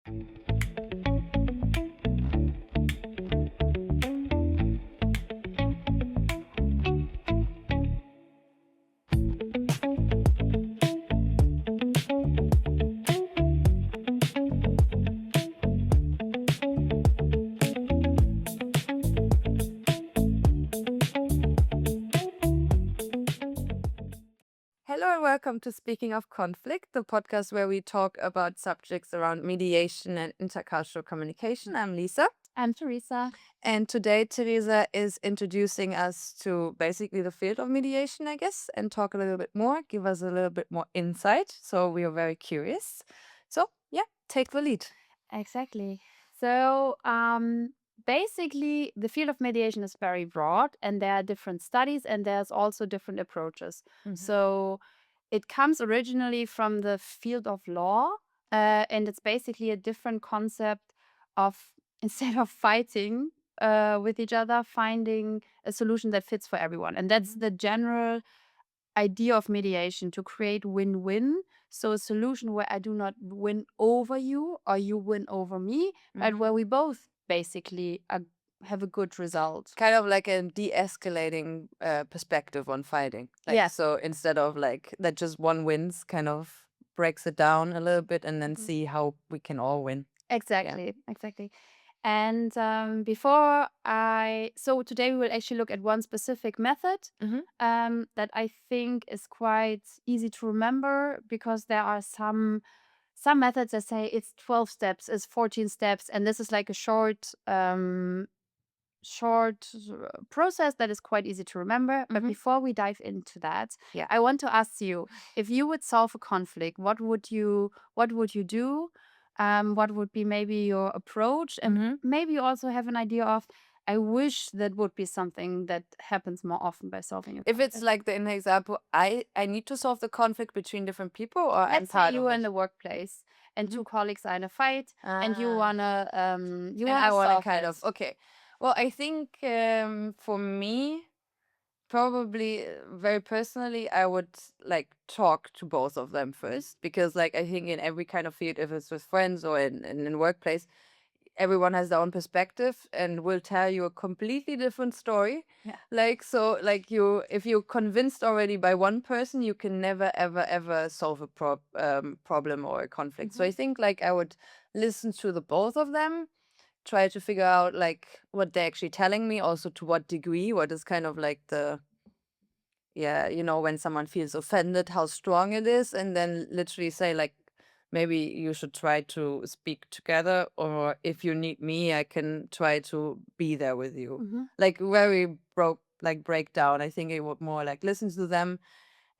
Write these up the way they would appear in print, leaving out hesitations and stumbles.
Hello and welcome to Speaking of Conflict, the podcast where we talk about subjects around mediation and intercultural communication. I'm Lisa. I'm Teresa. And today Teresa is introducing us to basically the field of mediation, I guess, and talk a little bit more, give us a little bit more insight. So we are very curious. So yeah, take the lead. Exactly. So basically, the field of mediation is very broad, and there are different studies, and there's also different approaches. So it comes originally from the field of law, and it's basically a different concept of instead of fighting with each other, finding a solution that fits for everyone. And that's the general idea of mediation, to create win-win. So a solution where I do not win over you or you win over me, but where we both basically have a good result. Kind of like a de-escalating perspective on fighting. Yeah. So instead of like that just one wins, kind of breaks it down a little bit and then see how we can all win. Exactly. And so today we will actually look at one specific method that I think is quite easy to remember, because there are some methods that say it's 12 steps, it's 14 steps, and this is like a short process that is quite easy to remember. But before we dive into that, I want to ask you, if you would solve a conflict, what would you do? What would be maybe your approach? And maybe you also have an idea of, I wish that would be something that happens more often by solving a conflict. If it's like in the example, I need to solve the conflict between different people, or I'm Let's say part you of are it. in the workplace and two colleagues are in a fight, and you Ah. wanna And I want to kind of, okay. Well, I think for me, probably very personally, I would like talk to both of them first, because like I think in every kind of field, if it's with friends or in workplace, everyone has their own perspective and will tell you a completely different story. Like, so like if you're convinced already by one person, you can never ever solve a problem or a conflict. So I think like I would listen to the both of them, try to figure out like what they're actually telling me, also to what degree, what is kind of like the, when someone feels offended, how strong it is, and then literally say like, maybe you should try to speak together, or if you need me, I can try to be there with you. Like very breakdown. I think it would more like listen to them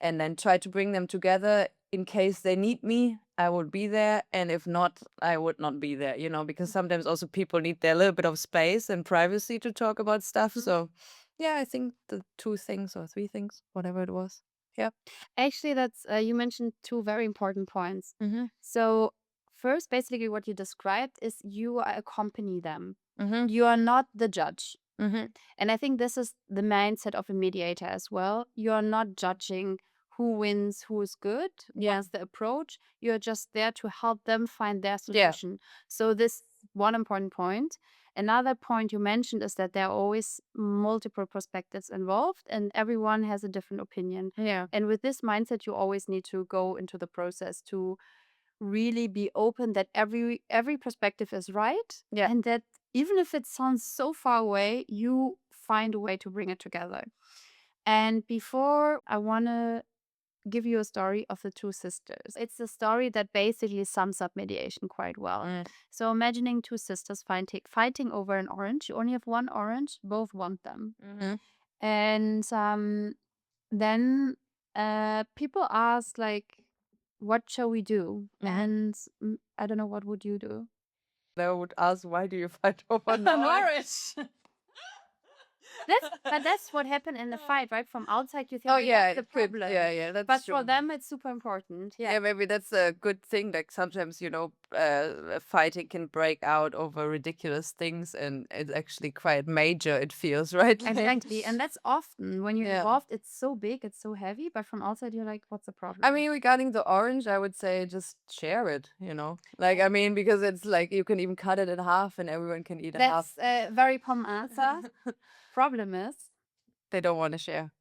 and then try to bring them together. In case they need me, I would be there, and if not, I would not be there, because sometimes also people need their little bit of space and privacy to talk about stuff. So yeah, I think the 2 things or 3 things, whatever it was. Yeah. Actually, that's you mentioned two very important points. So first, basically what you described is you accompany them. You are not the judge. And I think this is the mindset of a mediator as well. You are not judging who wins, who is good, what's the approach. You're just there to help them find their solution. So this one important point. Another point you mentioned is that there are always multiple perspectives involved, and everyone has a different opinion. And with this mindset, you always need to go into the process to really be open that every perspective is right, and that even if it sounds so far away, you find a way to bring it together. And before, I want to give you a story of the two sisters. It's a story that basically sums up mediation quite well. So imagining two sisters fighting over an orange. You only have one orange, both want them. And then people ask like, what shall we do? And I don't know, what would you do? They would ask, why do you fight over an orange? That's what happened in the fight, right? From outside, you think, Oh like, yeah, what's the problem? yeah, that's But true. for them, it's super important. Yeah. Yeah, maybe that's a good thing. Like sometimes, fighting can break out over ridiculous things, and it's actually quite major. It feels right. Exactly. And that's often when you're Yeah. involved, it's so big, it's so heavy, but from outside, you're like, what's the problem? I mean, regarding the orange, I would say just share it. Like I mean, because it's like you can even cut it in half, and everyone can eat a half. That's a very common answer. Problem is, They don't want to share.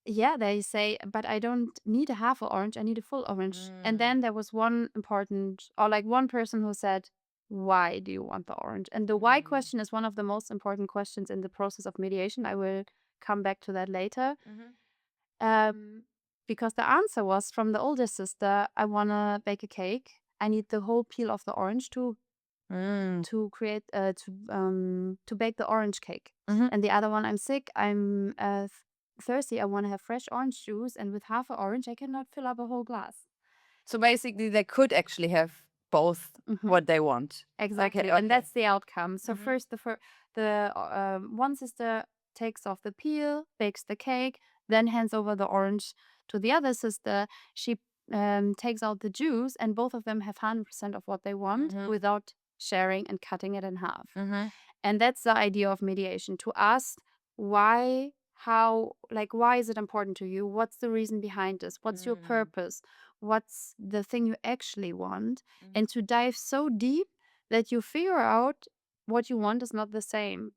yeah, they say, but I don't need a half orange, I need a full orange. And then there was one person who said, why do you want the orange? And the why question is one of the most important questions in the process of mediation. I will come back to that later. Because the answer was from the older sister, I want to bake a cake. I need the whole peel of the orange to create to bake the orange cake. And the other one, I'm sick, I'm thirsty, I want to have fresh orange juice, and with half an orange I cannot fill up a whole glass. So basically, they could actually have both what they want. Exactly. Okay, And that's the outcome. So first the one sister takes off the peel, bakes the cake, then hands over the orange to the other sister. She takes out the juice, and both of them have 100% of what they want without sharing and cutting it in half. And that's the idea of mediation, to ask why is it important to you? What's the reason behind this? What's your purpose? What's the thing you actually want? And to dive so deep that you figure out what you want is not the same.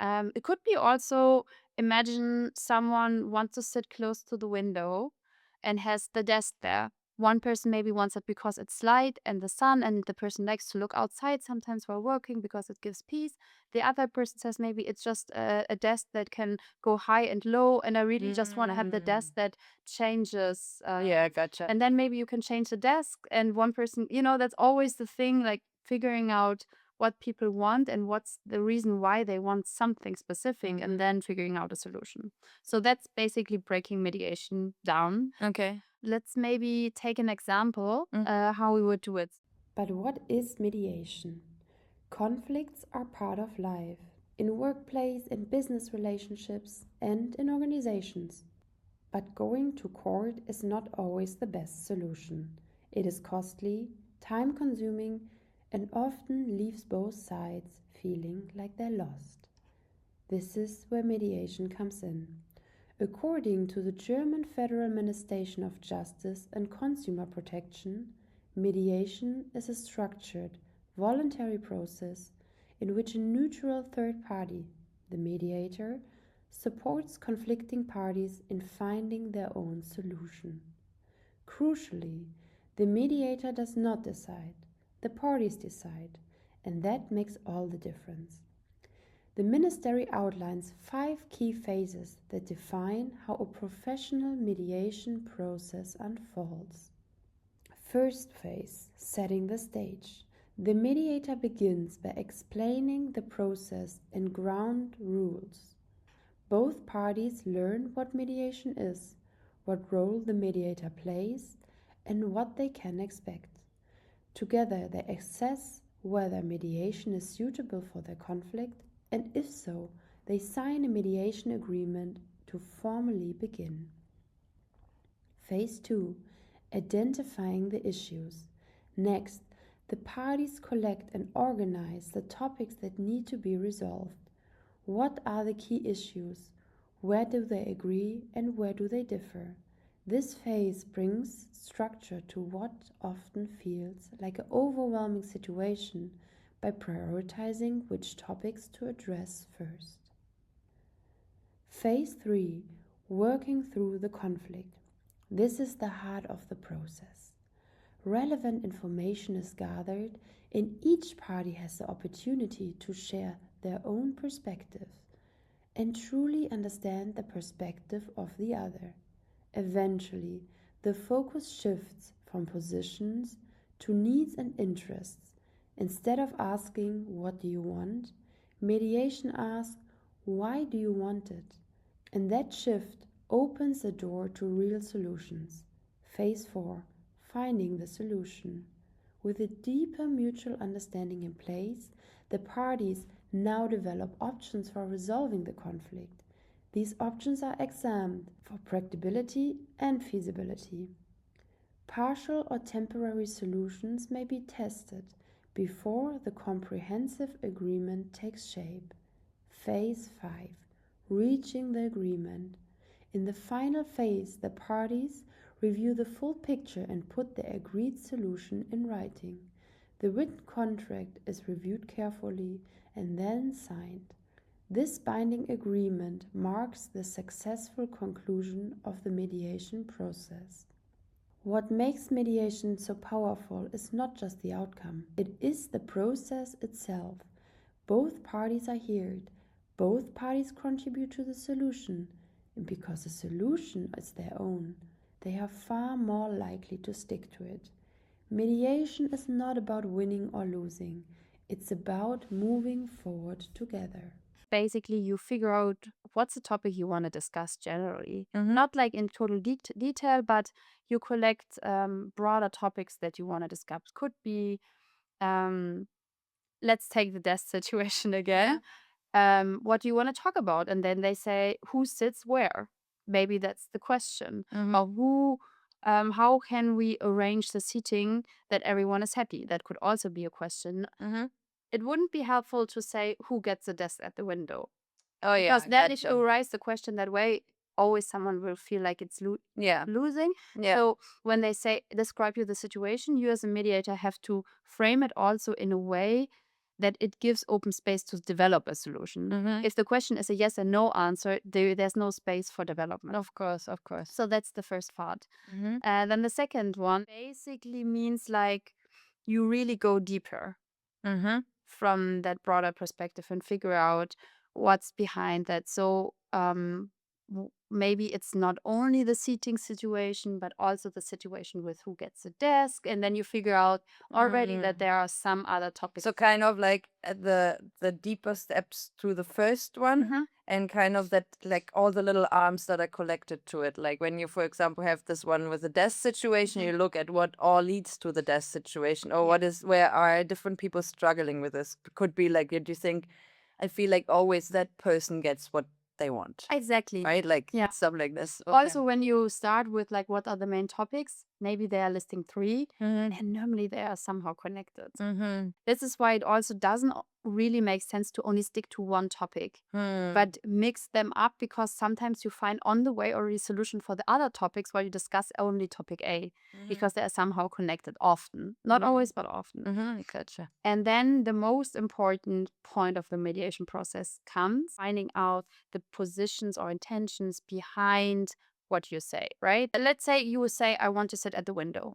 It could be also, imagine someone wants to sit close to the window and has the desk there. One person maybe wants it because it's light and the sun, and the person likes to look outside sometimes while working because it gives peace. The other person says maybe it's just a desk that can go high and low, and I really just want to have the desk that changes. Yeah, gotcha. And then maybe you can change the desk, and one person, that's always the thing, like figuring out what people want and what's the reason why they want something specific, and then figuring out a solution. So that's basically breaking mediation down. Okay. Let's maybe take an example how we would do it. But what is mediation? Conflicts are part of life, in workplace, in business relationships, and in organizations. But going to court is not always the best solution. It is costly, time consuming, and often leaves both sides feeling like they're lost. This is where mediation comes in. According to the German Federal Ministration of Justice and Consumer Protection, mediation is a structured, voluntary process in which a neutral third party, the mediator, supports conflicting parties in finding their own solution. Crucially, the mediator does not decide, the parties decide, and that makes all the difference. The ministry outlines 5 key phases that define how a professional mediation process unfolds. First phase, setting the stage. The mediator begins by explaining the process and ground rules. Both parties learn what mediation is, what role the mediator plays, and what they can expect. Together they assess whether mediation is suitable for their conflict, and if so, they sign a mediation agreement to formally begin. Phase 2. Identifying the issues. Next, the parties collect and organize the topics that need to be resolved. What are the key issues? Where do they agree and where do they differ? This phase brings structure to what often feels like an overwhelming situation by prioritizing which topics to address first. Phase 3. Working through the conflict. This is the heart of the process. Relevant information is gathered, and each party has the opportunity to share their own perspective and truly understand the perspective of the other. Eventually, the focus shifts from positions to needs and interests. Instead of asking, "What do you want?" mediation asks, "Why do you want it?" And that shift opens the door to real solutions. Phase 4. Finding the solution. With a deeper mutual understanding in place, the parties Now develop options for resolving the conflict. These options are examined for practicability and feasibility. Partial or temporary solutions may be tested before the comprehensive agreement takes shape. Phase 5. Reaching the agreement. In the final phase, the parties review the full picture and put the agreed solution in writing. The written contract is reviewed carefully and then signed. This binding agreement marks the successful conclusion of the mediation process. What makes mediation so powerful is not just the outcome, it is the process itself. Both parties are heard, both parties contribute to the solution, and because the solution is their own, they are far more likely to stick to it. Mediation is not about winning or losing, it's about moving forward together. Basically, you figure out what's the topic you want to discuss generally. Not like in total detail, but you collect broader topics that you want to discuss. Could be, let's take the desk situation again. What do you want to talk about? And then they say, who sits where? Maybe that's the question. Or who, how can we arrange the seating that everyone is happy? That could also be a question. It wouldn't be helpful to say who gets the desk at the window. Oh yeah, Because then if you raise the question that way, always someone will feel like it's losing. Yeah. So when they say, describe you the situation, you as a mediator have to frame it also in a way that it gives open space to develop a solution. If the question is a yes and no answer, there's no space for development. Of course. So that's the first part. Then the second one basically means like you really go deeper from that broader perspective and figure out what's behind that. So maybe it's not only the seating situation, but also the situation with who gets the desk. And then you figure out already that there are some other topics. So kind of like the deeper steps to the first one, and kind of that, like all the little arms that are connected to it. Like when you, for example, have this one with the desk situation, you look at what all leads to the desk situation, or where are different people struggling with this. Could be like, do you think, I feel like always that person gets what they want. Exactly. Right? Like stuff like this. Also, when you start with like what are the main topics, maybe they are listing 3, and normally they are somehow connected. This is why it also doesn't really make sense to only stick to one topic, but mix them up, because sometimes you find on the way already a solution for the other topics while you discuss only topic A, because they are somehow connected often. Not always, but often. Gotcha. And then the most important point of the mediation process comes finding out the positions or intentions behind what you say, right? Let's say you say, I want to sit at the window.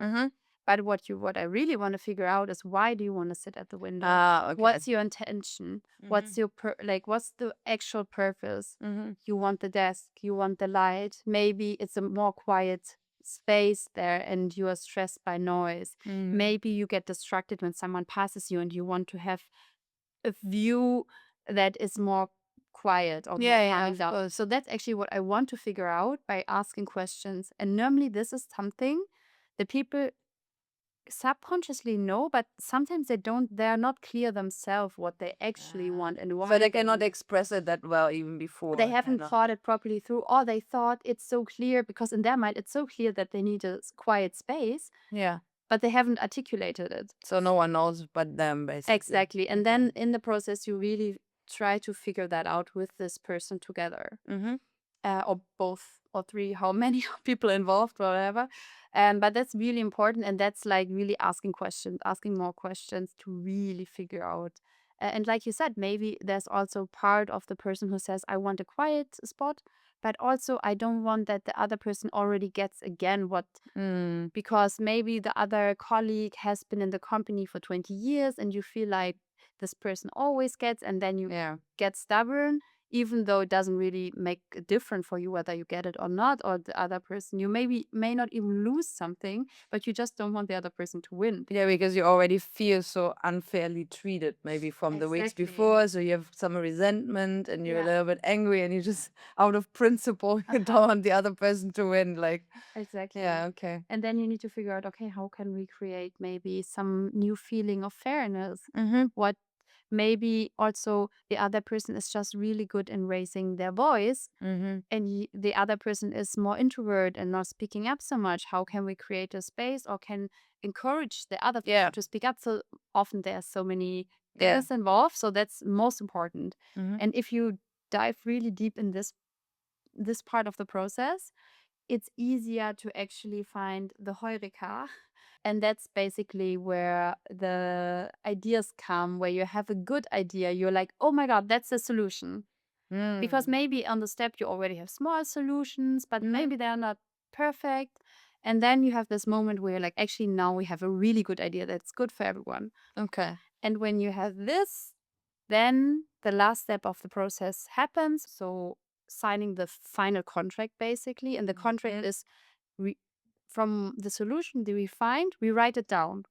But what I really want to figure out is, why do you want to sit at the window? Okay. What's your intention? What's your what's the actual purpose? You want the desk, you want the light. Maybe it's a more quiet space there and you are stressed by noise. Maybe you get distracted when someone passes you and you want to have a view that is more quiet or more calming down. So that's actually what I want to figure out by asking questions. And normally this is something that people subconsciously know, but sometimes they're not clear themselves what they actually want and why. So they cannot express it that well even before. They haven't thought it properly through, or they thought it's so clear because in their mind it's so clear that they need a quiet space. Yeah. But they haven't articulated it. So no one knows but them, basically. Exactly. And then in the process, you really try to figure that out with this person together. Or both or 3, how many people involved, whatever. But that's really important. And that's like really asking more questions to really figure out. And like you said, maybe there's also part of the person who says, I want a quiet spot, but also I don't want that the other person already gets again what, because maybe the other colleague has been in the company for 20 years and you feel like this person always gets, and then you get stubborn, even though it doesn't really make a difference for you whether you get it or not, or the other person, you may not even lose something, but you just don't want the other person to win. Yeah, because you already feel so unfairly treated maybe from the weeks before, so you have some resentment and you're a little bit angry and you just, out of principle, you don't want the other person to win. Like, exactly. Yeah, okay. And then you need to figure out, okay, how can we create maybe some new feeling of fairness? maybe also the other person is just really good in raising their voice, Mm-hmm. and the other person is more introvert and not speaking up so much. How can we create a space or can encourage the other Yeah. person to speak up? So often there's so many Yeah. things involved, so that's most important. Mm-hmm. And if you dive really deep in this part of the process, it's easier to actually find the Heureka. And that's basically where the ideas come, where you have a good idea. You're like, oh my God, that's the solution. Because maybe on the step you already have small solutions, but maybe they're not perfect. And then you have this moment where you're like, actually, now we have a really good idea that's good for everyone. Okay. And when you have this, then the last step of the process happens. So signing the final contract, basically. And the contract is from the solution that we find, we write it down.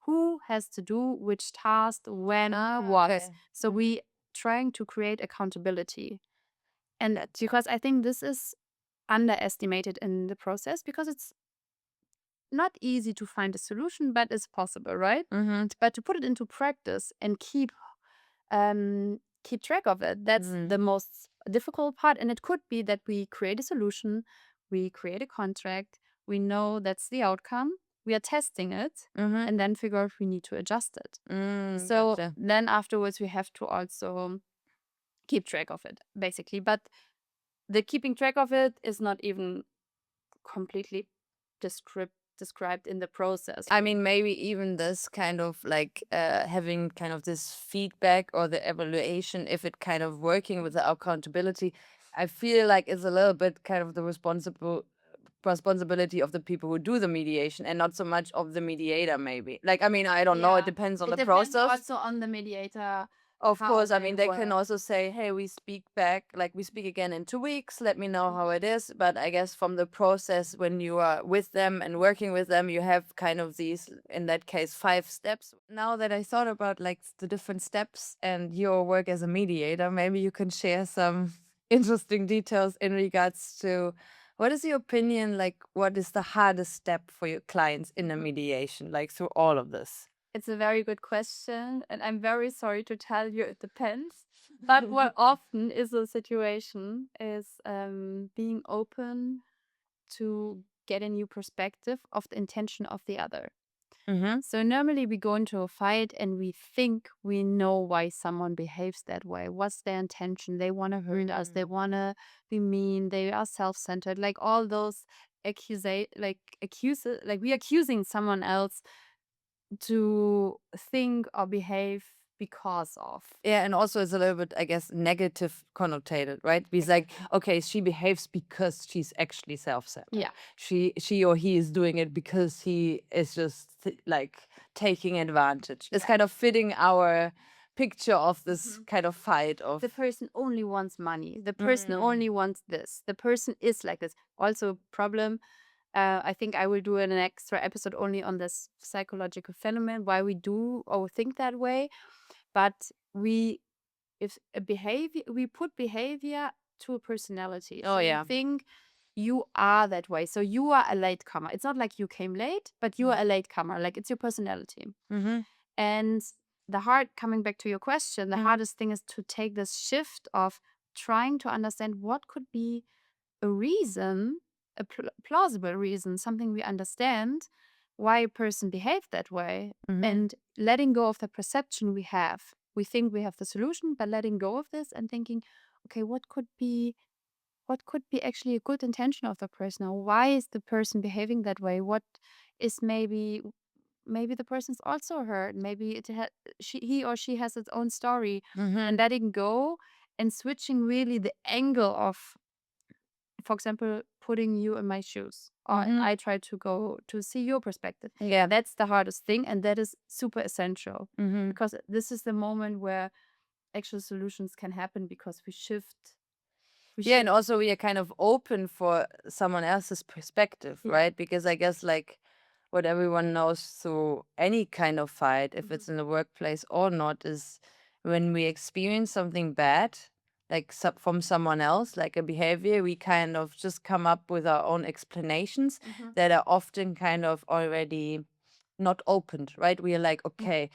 Who has to do which task, when, what. Okay. So we trying to create accountability. And because I think this is underestimated in the process, because it's not easy to find a solution, but it's possible, right? Mm-hmm. But to put it into practice and keep track of it, that's the most difficult part. And it could be that we create a solution, we create a contract, we know that's the outcome, we are testing it, and then figure out if we need to adjust it. So Gotcha. then afterwards we have to also keep track of it, basically. But the keeping track of it is not even completely described in the process. I mean, maybe even this kind of like having kind of this feedback or the evaluation, if it kind of working with the accountability, I feel like it's a little bit kind of the responsibility of the people who do the mediation and not so much of the mediator, maybe. Like, I mean, I don't know. It depends on the depends process. also on the mediator. Of how course, I mean, they work. can also say, hey, we speak back, like we speak again in 2 weeks, let me know how it is. But I guess from the process, when you are with them and working with them, you have kind of these, in that case, 5 steps. Now that I thought about like the different steps and your work as a mediator, maybe you can share some interesting details in regards to what is your opinion, like what is the hardest step for your clients in a mediation, like through all of this? It's a very good question, and I'm very sorry to tell you it depends. But what often is a situation is being open to get a new perspective of the intention of the other. So normally we go into a fight and we think we know why someone behaves that way. What's their intention? They want to hurt us. They want to be mean. They are self-centered. Like all those we accusing someone else to think or behave because of. Yeah, and also it's a little bit, I guess, negative connotated, right? Because like, okay, she behaves because she's actually self-centered. Yeah. She or he is doing it because he is just like taking advantage. It's kind of fitting our picture of this kind of fight of The person only wants money. The person only wants this. The person is like this. Also, problem. I think I will do an extra episode only on this psychological phenomenon, why we do or think that way. But we put behavior to a personality. Oh, So yeah. we think you are that way. So you are a latecomer. It's not like you came late, but you are a latecomer. Like it's your personality. And coming back to your question, the hardest thing is to take this shift of trying to understand what could be a reason, a plausible reason, something we understand why a person behaved that way, and letting go of the perception we have. We think we have the solution, but letting go of this and thinking, okay, what could be actually a good intention of the person? Or why is the person behaving that way? What is maybe the person's also hurt. Maybe he or she has its own story, and letting go and switching really the angle of, for example, putting you in my shoes. Or I try to go to see your perspective. Yeah. That's the hardest thing, and that is super essential because this is the moment where actual solutions can happen, because we shift. Yeah, and also we are kind of open for someone else's perspective, right? Because I guess like what everyone knows through any kind of fight, if it's in the workplace or not, is when we experience something bad, like from someone else, like a behavior, we kind of just come up with our own explanations that are often kind of already not opened, right? We are like, okay,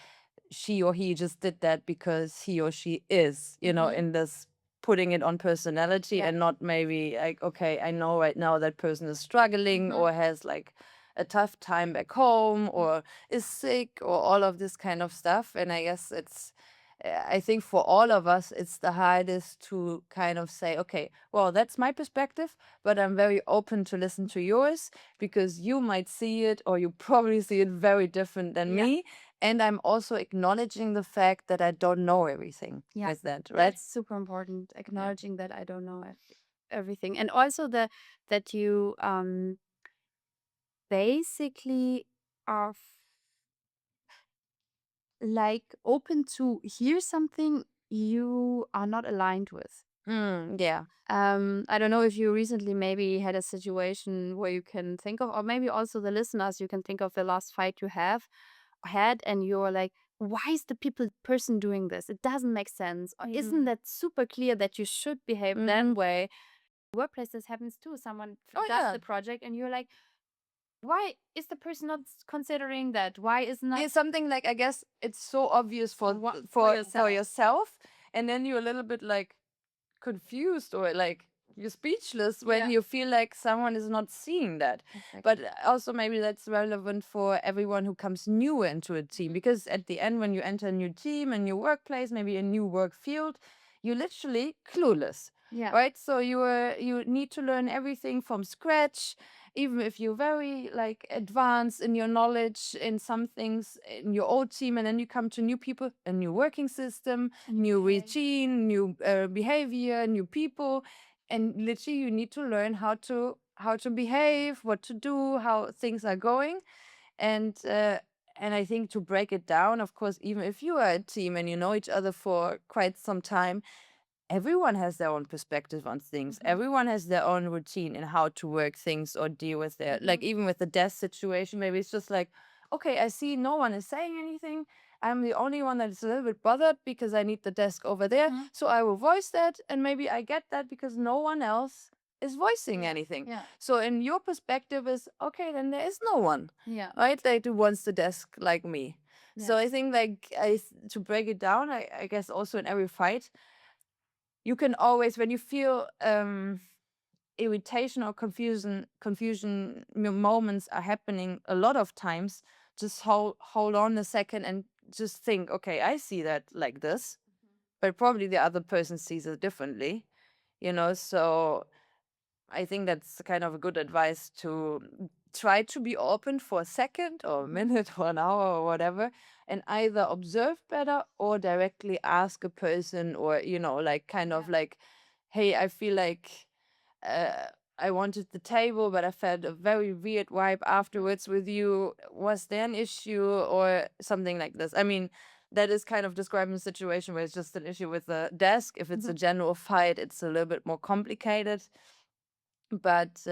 she or he just did that because he or she is, in this putting it on personality and not maybe like, okay, I know right now that person is struggling or has like a tough time back home or is sick or all of this kind of stuff. And I guess I think for all of us, it's the hardest to kind of say, okay, well, that's my perspective, but I'm very open to listen to yours because you might see it or you probably see it very different than me. And I'm also acknowledging the fact that I don't know everything with that, right? That's super important. Acknowledging that I don't know everything, and also that you basically are like open to hear something you are not aligned with. Yeah. I don't know if you recently maybe had a situation where you can think of, or maybe also the listeners, you can think of the last fight you have had, and you're like, why is the person doing this? It doesn't make sense. Or isn't that super clear that you should behave that way? Workplace, this happens too. Someone does the project, and you're like, why is the person not considering that? Why is not It's something like, I guess it's so obvious for yourself, and then you're a little bit like confused or like you're speechless when you feel like someone is not seeing that. But also maybe that's relevant for everyone who comes new into a team, because at the end, when you enter a new team, a new workplace, maybe a new work field, you're literally clueless. Right? So you need to learn everything from scratch, even if you're very like advanced in your knowledge in some things in your old team, and then you come to new people, a new working system, new routine, new behavior, new people, and literally you need to learn how to behave, what to do, how things are going. And I think to break it down, of course, even if you are a team and you know each other for quite some time, everyone has their own perspective on things. Everyone has their own routine in how to work things or deal with their, like even with the desk situation, maybe it's just like, okay, I see no one is saying anything. I'm the only one that is a little bit bothered because I need the desk over there. So I will voice that, and maybe I get that because no one else is voicing anything. So in your perspective is, okay, then there is no one, right? Like who wants the desk like me. So I think like to break it down, I guess also in every fight, you can always, when you feel irritation or confusion moments are happening a lot of times, just hold on a second and just think, okay, I see that like this, but probably the other person sees it differently, so I think that's kind of a good advice, to try to be open for a second or a minute or an hour or whatever, and either observe better or directly ask a person, or, like kind of like, hey, I feel like I wanted the table, but I felt a very weird vibe afterwards with you. Was there an issue or something like this? I mean, that is kind of describing a situation where it's just an issue with the desk. If it's a general fight, it's a little bit more complicated. But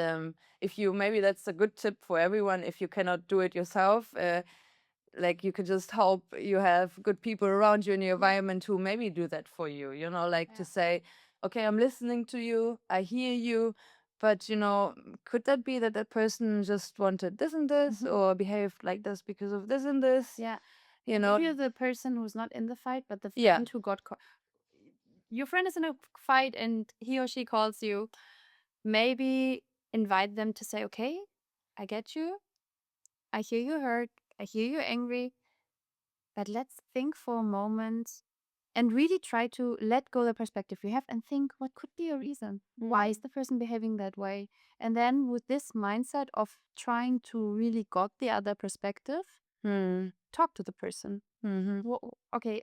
if you, maybe that's a good tip for everyone, if you cannot do it yourself, like you could just hope you have good people around you in your environment who maybe do that for you, like to say, okay, I'm listening to you, I hear you, but could that be that that person just wanted this and this or behaved like this because of this and this? if you're the person who's not in the fight, but the friend who got your friend is in a fight and he or she calls you, maybe invite them to say, okay, I get you, I hear you hurt, I hear you angry, but let's think for a moment and really try to let go the perspective you have and think, what could be a reason? Why is the person behaving that way? And then with this mindset of trying to really got the other perspective, talk to the person. Okay,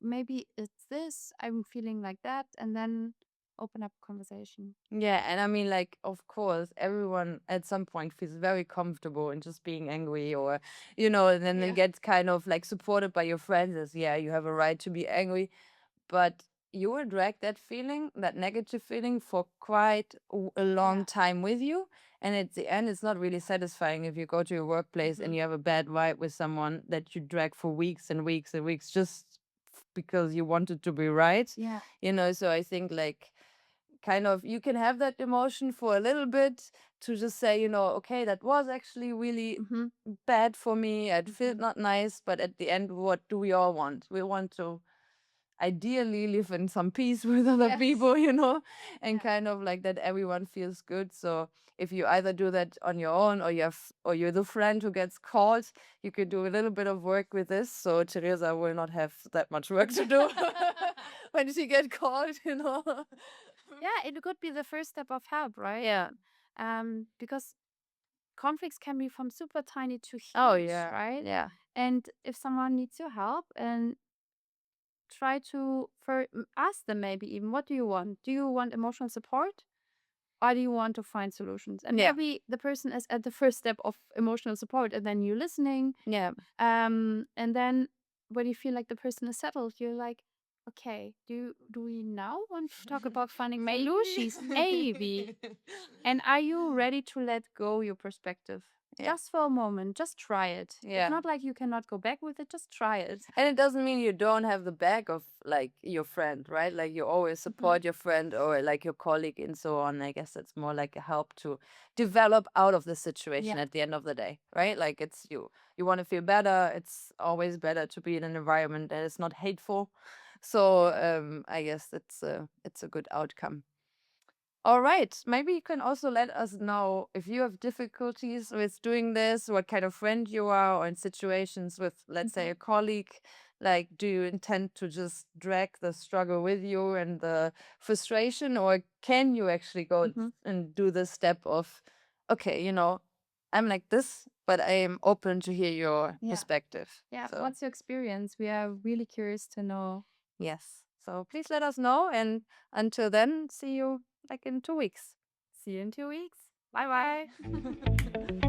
maybe it's this, I'm feeling like that, and then open up conversation. Yeah, and I mean, like, of course, everyone at some point feels very comfortable in just being angry, or, and then they get kind of like supported by your friends as, yeah, you have a right to be angry. But you will drag that feeling, that negative feeling, for quite a long time with you. And at the end, it's not really satisfying if you go to your workplace and you have a bad vibe with someone that you drag for weeks and weeks and weeks just because you wanted to be right. So I think like kind of, you can have that emotion for a little bit to just say, okay, that was actually really bad for me. It felt not nice, but at the end, what do we all want? We want to ideally live in some peace with other people, and kind of like that everyone feels good. So if you either do that on your own, or you're the friend who gets called, you could do a little bit of work with this. So Teresa will not have that much work to do when she get called, Yeah, it could be the first step of help, right? Yeah. Because conflicts can be from super tiny to huge, Oh yeah. right? Yeah. And if someone needs your help, and try to ask them, maybe even, what do you want? Do you want emotional support, or do you want to find solutions? And maybe the person is at the first step of emotional support, and then you're listening. Yeah. And then when you feel like the person is settled, you're like, okay, do we now want to talk about finding solutions? Maybe. And are you ready to let go your perspective? Just for a moment, just try it. Yeah. It's not like you cannot go back with it, just try it. And it doesn't mean you don't have the back of like your friend, right? Like you always support your friend or like your colleague and so on. I guess it's more like a help to develop out of the situation at the end of the day, right? Like it's you want to feel better. It's always better to be in an environment that is not hateful. So I guess it's a good outcome. All right. Maybe you can also let us know if you have difficulties with doing this, what kind of friend you are, or in situations with, let's say, a colleague. Like, do you intend to just drag the struggle with you and the frustration, or can you actually go and do the step of, okay, I'm like this, but I am open to hear your perspective. Yeah. So, What's your experience? We are really curious to know. yes. So please let us know. And until then, see you like in 2 weeks. See you in 2 weeks. Bye bye.